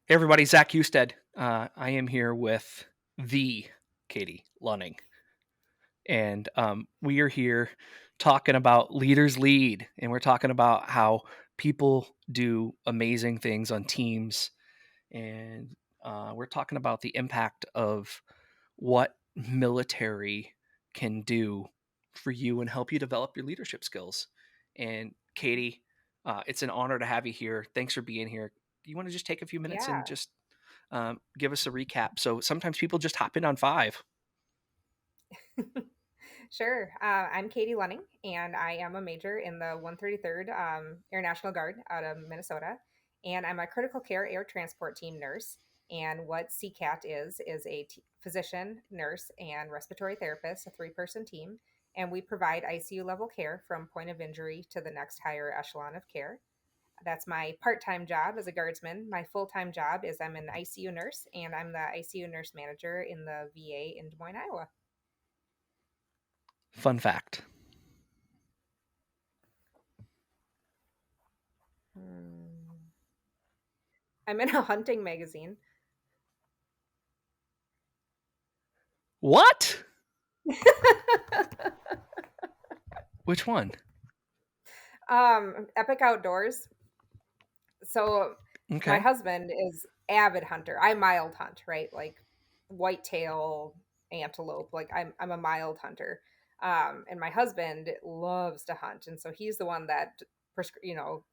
Hey everybody, Zach Husted. I am here with the Katie Lunning, and we are here talking about leaders lead, and we're talking about how people do amazing things on teams, and we're talking about the impact of what military can do for you and help you develop your leadership skills. And Katie, it's an honor to have you here. Thanks for being here. You want to just take a few minutes and Yeah, just give us a recap? So sometimes people just hop in on five. sure. I'm Katie Lunning, and I am a major in the 133rd Air National Guard out of Minnesota. And I'm a critical care air transport team nurse. And what CCAT is a physician, nurse, and respiratory therapist, a three-person team. And we provide ICU level care from point of injury to the next higher echelon of care. That's my part-time job as a guardsman. My full-time job is I'm an ICU nurse, and I'm the ICU nurse manager in the VA in Des Moines, Iowa. Fun fact. Hmm. I'm in a hunting magazine. What? Which one? Epic Outdoors. So my Okay. husband is avid hunter. I mild hunt, right? Like whitetail, antelope. Like I'm a mild hunter. And my husband loves to hunt, and so he's the one that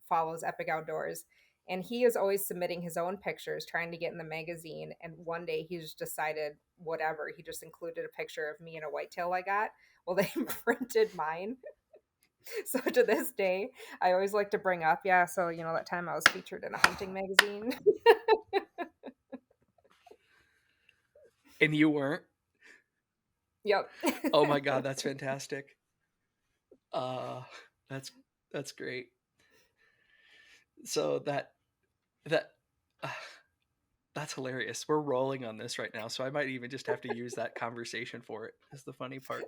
follows Epic Outdoors. And he is always submitting his own pictures, trying to get in the magazine. And one day he just decided, whatever, he just included a picture of me and a whitetail I got. Well, they printed mine. So to this day, I always like to bring up, yeah, so that time I was featured in a hunting magazine. And you weren't? Yep. Oh my god, that's fantastic. Uh that's that's great. So that uh, that's hilarious. We're rolling on this right now, so I might even just have to use that conversation for it. Is the funny part,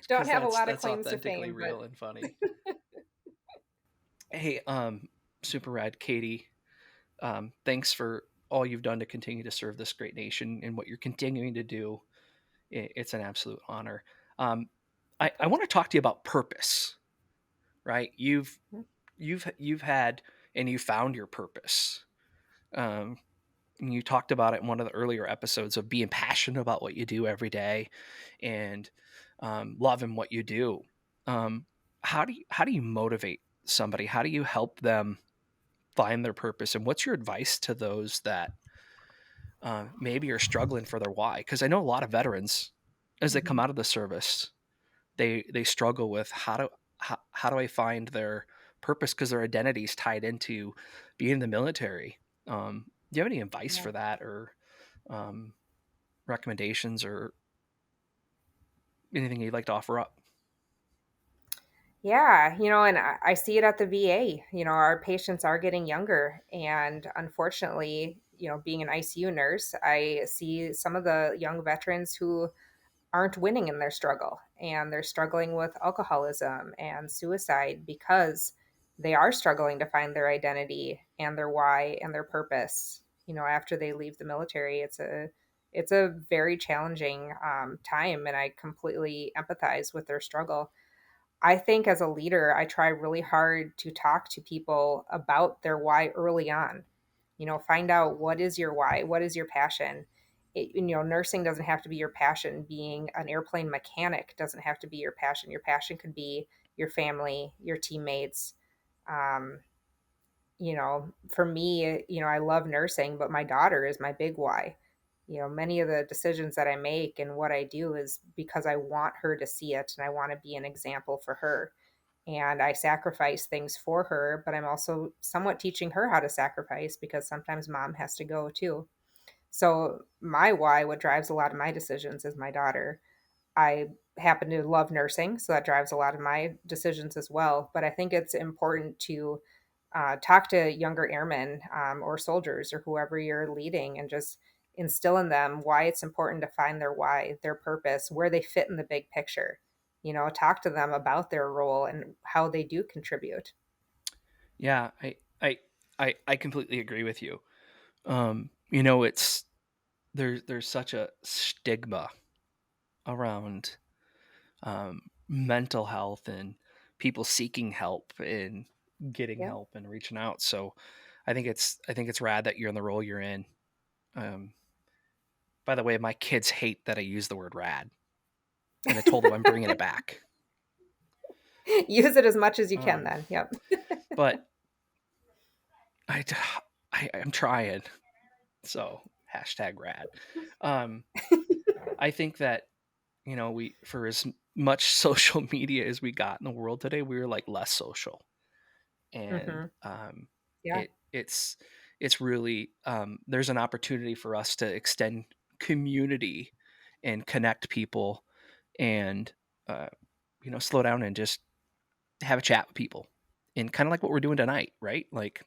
Don't because have a lot of that's claims to authentically fame, but real and funny. Hey, super rad, Katie. Thanks for all you've done to continue to serve this great nation and what you're continuing to do. It's an absolute honor. Um, I want to talk to you about purpose. Right? You've had and you found your purpose. Um, and you talked about it in one of the earlier episodes of being passionate about what you do every day and loving what you do. Um, how do you motivate somebody? How do you help them find their purpose? And what's your advice to those that maybe are struggling for their why? Because I know a lot of veterans, as they come Mhm. out of the service, they struggle with how do I find their purpose because their identity is tied into being in the military. Do you have any advice Yeah. for that or um, recommendations or anything you'd like to offer up? Yeah, and I see it at the VA. Our patients are getting younger, and unfortunately, being an ICU nurse, I see some of the young veterans who aren't winning in their struggle, and they're struggling with alcoholism and suicide because they are struggling to find their identity and their why and their purpose. After they leave the military, it's a very challenging time, and I completely empathize with their struggle. I think as a leader, I try really hard to talk to people about their why early on. Find out, what is your why? What is your passion? Nursing doesn't have to be your passion. Being an airplane mechanic doesn't have to be your passion. Your passion could be your family, your teammates. Um, for me, I love nursing, but my daughter is my big why. Many of the decisions that I make and what I do is because I want her to see it and I want to be an example for her. And I sacrifice things for her, but I'm also somewhat teaching her how to sacrifice because sometimes mom has to go too. So, my why, what drives a lot of my decisions, is my daughter. I happen to love nursing, so that drives a lot of my decisions as well. But I think it's important to talk to younger airmen or soldiers or whoever you're leading and just instill in them why it's important to find their why, their purpose, where they fit in the big picture. Talk to them about their role and how they do contribute. Yeah, I completely agree with you. It's there's such a stigma around mental health and people seeking help and getting Yeah. help and reaching out. So I think it's rad that you're in the role you're in. Um, by the way, my kids hate that I use the word rad, and I told them I'm bringing it back. Use it as much as you can Um, then. Yep. but I, I'm trying. So hashtag rad. Um, I think that we for as much social media as we got in the world today, we were like less social, and Mhm. Yeah. it's really there's an opportunity for us to extend community and connect people and uh, slow down and just have a chat with people and kind of like what we're doing tonight, right? Like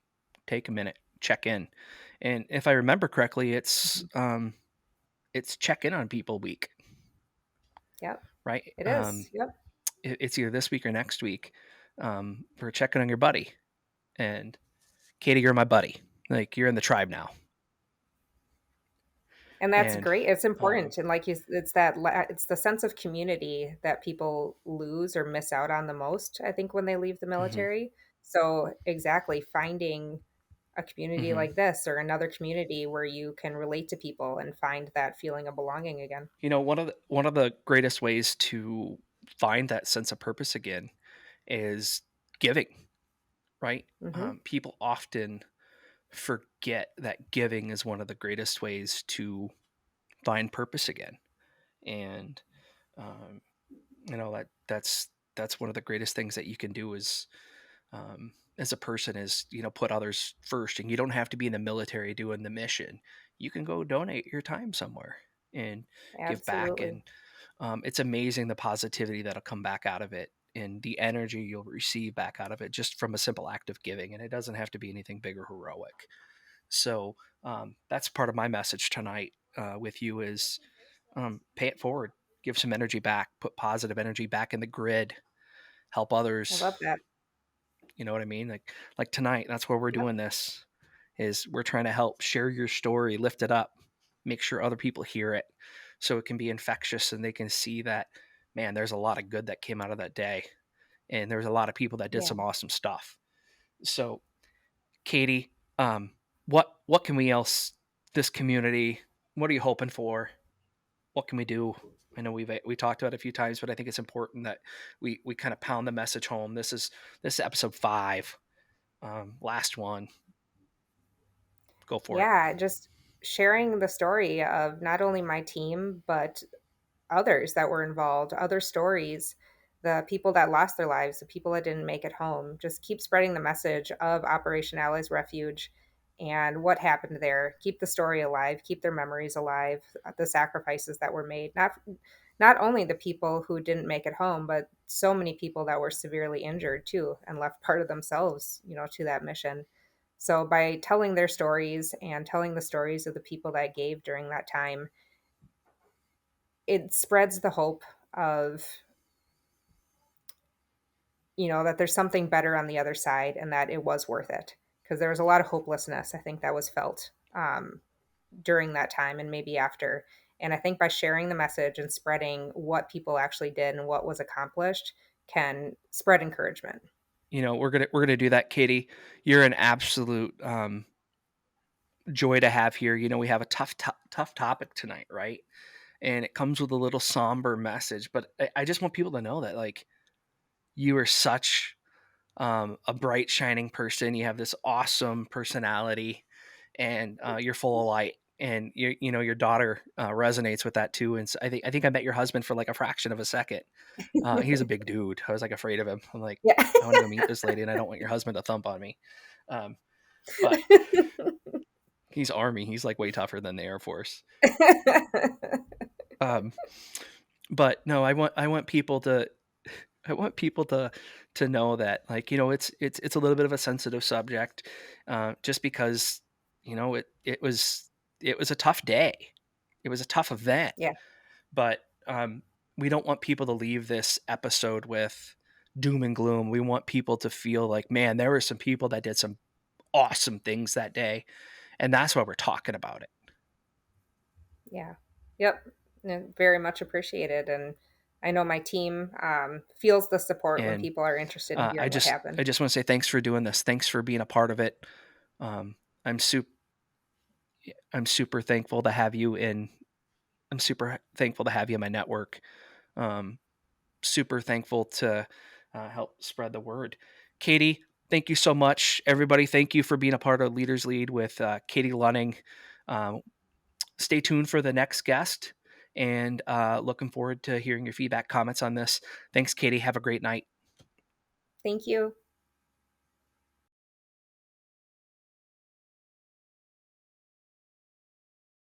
take a minute, check in, and if I remember correctly, Mhm. it's check in on people week, Yep. right? It is. Yep. It's either this week or next week. For checking on your buddy. And Katie, you're my buddy. Like you're in the tribe now. And that's And great. It's um, important, and it's the sense of community that people lose or miss out on the most, I think, when they leave the mhm, military. So, exactly, finding a community mhm. like this or another community where you can relate to people and find that feeling of belonging again. One of the greatest ways to find that sense of purpose again is giving. Right? Mhm. People often forget that giving is one of the greatest ways to find purpose again. And um, that's one of the greatest things that you can do is as a person is put others first, and you don't have to be in the military doing the mission. You can go donate your time somewhere and give back, Absolutely. and it's amazing the positivity that'll come back out of it and the energy you'll receive back out of it just from a simple act of giving, and it doesn't have to be anything big or heroic. So that's part of my message tonight with you is pay it forward, give some energy back, put positive energy back in the grid, help I others. love that. You know what I mean? Like tonight, that's where we're Yep. doing this. Is we're trying to help share your story, lift it up, make sure other people hear it, so it can be infectious and they can see that man, there's a lot of good that came out of that day, and there's a lot of people that did Yeah. some awesome stuff. So, Katie, what can we else this community? What are you hoping for? What can we do? I know we talked about it a few times, but I think it's important that we kind of pound the message home. This is episode 5. Last one. Go for it. Yeah, just sharing the story of not only my team, but others that were involved, other stories, the people that lost their lives, the people that didn't make it home. Just keep spreading the message of Operation Allies Refuge and what happened there. Keep the story alive, keep their memories alive, the sacrifices that were made. Not only the people who didn't make it home, but so many people that were severely injured too and left part of themselves, to that mission. So by telling their stories and telling the stories of the people that gave during that time, it spreads the hope of, that there's something better on the other side and that it was worth it. Because there was a lot of hopelessness, I think, that was felt during that time and maybe after. And I think by sharing the message and spreading what people actually did and what was accomplished can spread encouragement. We're gonna do that, Katie. You're an absolute joy to have here. We have a tough topic tonight, right? And it comes with a little somber message, but I just want people to know that like you are such a bright, shining person. You have this awesome personality, and you're full of light. And your daughter resonates with that too. And so I think I met your husband for like a fraction of a second. He's a big dude. I was like afraid of him. I'm like, Yeah. I want to go meet this lady, and I don't want your husband to thump on me. Um, but he's Army. He's like way tougher than the Air Force. Um, but no, I want people to I want people to know that like it's a little bit of a sensitive subject, just because it was a tough day, it was a tough event, Yeah. but we don't want people to leave this episode with doom and gloom. We want people to feel like man, there were some people that did some awesome things that day. And that's why we're talking about it. Yeah. Yep. And very much appreciated. And I know my team feels the support when And people are interested in uh, I hearing what just happened. I just want to say thanks for doing this. Thanks for being a part of it. Um, I'm super I'm super thankful to have you in. I'm super thankful to have you in my network. Um, Super thankful to help spread the word. Katie, thank you so much. Everybody, thank you for being a part of Leaders Lead with Katie Lunning. Um, Stay tuned for the next guest, and looking forward to hearing your feedback, comments on this. Thanks, Katie. Have a great night. Thank you.